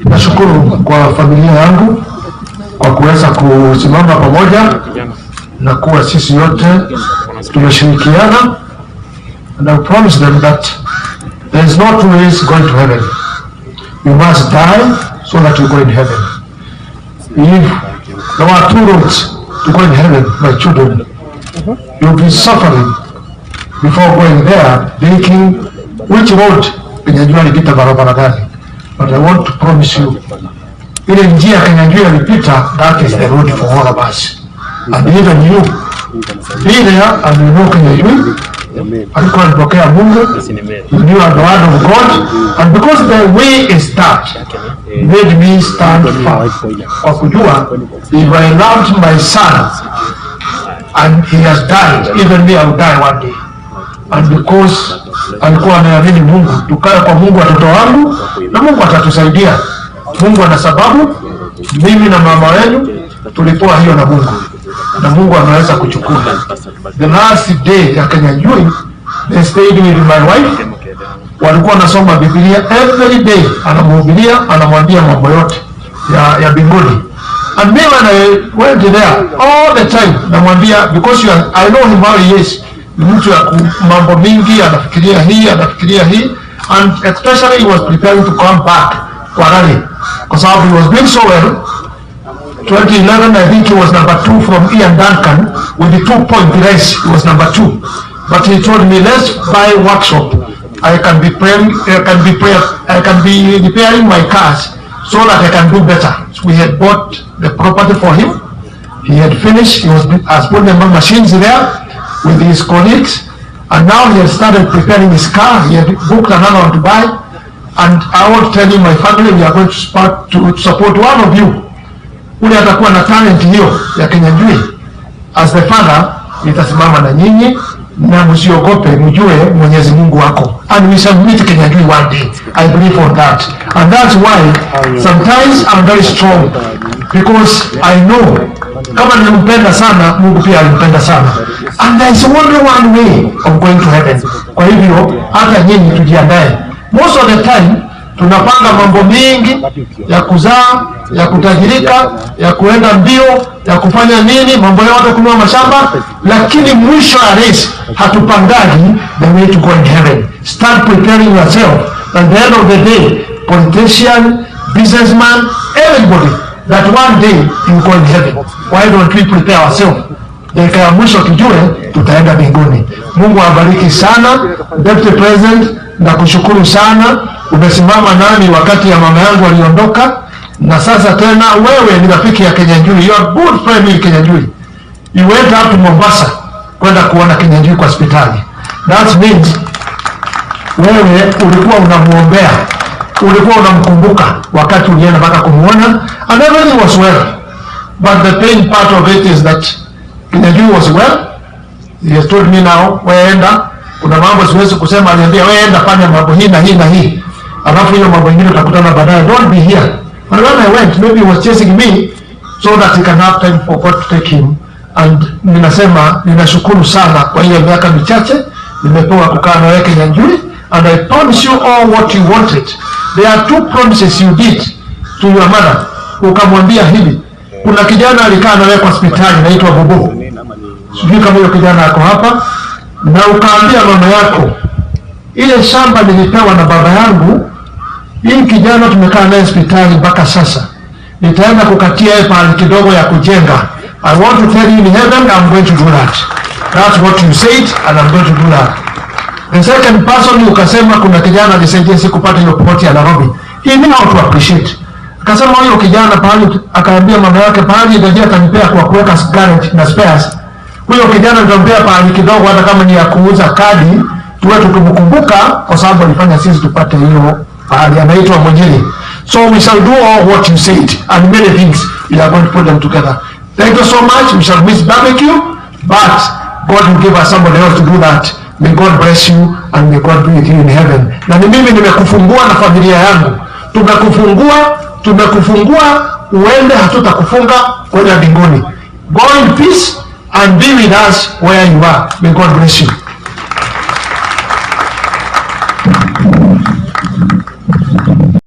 Nashukuru kwa familia yangu kwa kuweza kusimama pamoja na kuwa sisi yote tunashirikiana, and I promise them that there is no two ways going to heaven. You must die so that you go in heaven. If there are two roads to go in heaven, my children, you'll be suffering before going there, thinking which road Kenyajua alipita barabara gani. But I want to promise you, ile njia Kenyajua alipita, that is the road for all of us. And even you, be there and you know Kenyajua alikuwa anapokea Mungu, you knew the word of God, and because the way is that made me stand firm. Kwa kujua, if I loved my son and he has died, even me I will die one day. And because alikuwa anaamini Mungu, tukae kwa Mungu watoto wangu, na Mungu atatusaidia. Mungu ana sababu, mimi na mama wenu tulipoa hiyo na Mungu, na Mungu anaweza kuchukua. The last day ya Kenyajua, they stayed with my wife, walikuwa nasoma Biblia every day, anamhubiria, anamwambia mambo yote ya mbinguni. And me when I went there all the time, namwambia, because I know him how he is, mtu ya mambo mingi, anafikiria hii, and especially he was preparing to come back kwa rally, kwa sababu he was doing so well. 2011, I think he was number 2 from Ian Duncan with the 2-point race. He was number 2, but he told me, let's buy workshop. I can be repairing my cars so that I can do better. So we had bought the property for him. He had finished. He has put the machines there with his colleagues, and now he has started preparing his car. He had booked another one to buy, and I was telling my family, we are going to support one of you. Ule atakuwa na talent hiyo ya Kenyajua. As the father, nitasimama na nyinyi, na msiogope, mjue Mwenyezi Mungu wako. And we shall meet Kenyajua one day. I believe on that. And that's why sometimes I'm very strong, because I know kama nilimpenda sana, Mungu pia alimpenda sana. And there is only one way of going to heaven. Kwa hivyo hata nyinyi tujiandae. Most of the time tunapanga mambo mingi ya kuzaa, ya kutajirika, ya kuenda mbio, ya kufanya nini, mambo yote, kununua mashamba, lakini mwisho wa race hatupangaji the way to go in heaven. Start preparing yourself. At the end of the day, politician, businessman, everybody, that one day you go in heaven. Why don't we prepare ourselves? Dakika ya mwisho tujue tutaenda mbinguni. Mungu awabariki sana. Deputy President, nakushukuru sana. Umesimama nami wakati ya mama yangu aliondoka, na sasa tena wewe ni rafiki ya Kenyajua. You are good friend with Kenyajua. You went up to Mombasa kwenda kuona Kenyajua kwa hospitali. That means wewe ulikuwa unamuombea, ulikuwa unamkumbuka wakati ulienda mpaka kumuona, and everything was well. But the pain part of it is that Kenyajua was well. He has told me now, weenda, kuna mambo siwezi kusema, aliambia weenda fanya mambo hii na hii na hii, alafu hiyo mambo ingine utakutana baadaye, don't be here. And when I went, maybe he was chasing me so that he can have time for God to take him. And ninasema, ninashukuru sana kwa hiyo miaka michache nimepewa kukaa na wewe Kenyajua, and I promise you all what you wanted. There are 2 promises you did to your mother. Ukamwambia hivi, kuna kijana alikaa na wewe kwa hospitali anaitwa Bobo, sijui kama hiyo kijana yako hapa, na ukaambia mama yako, ile shamba nilipewa na baba yangu, hii kijana tumekaa naye hospitali mpaka sasa, nitaenda kukatia yeye pale kidogo ya kujenga. I want to tell you in heaven, I'm going to do that. That's what you said, and I'm going to do that. The second person, ukasema kuna kijana alisaidia si kupata hiyo plot ya Nairobi. He knew how to appreciate. Akasema huyo kijana pale, akaambia mama yake pale ndio atanipea kwa kuweka garage na spares. Huyo kijana nitampea pale kidogo, hata kama ni ya kuuza kadi, tuwe tukumkumbuka kwa sababu alifanya sisi tupate hiyo pale, anaitwa Mwenjili. So we shall do all what you said, and many things we are going to put them together. Thank you so much. We shall miss barbecue, but God will give us somebody else to do that. May God bless you, and may God be with you in heaven. Na ni mimi nimekufungua na familia yangu. Tumekufungua uende, hatutakufunga kwenda mbinguni. Go in peace and be with us where you are. May God bless you.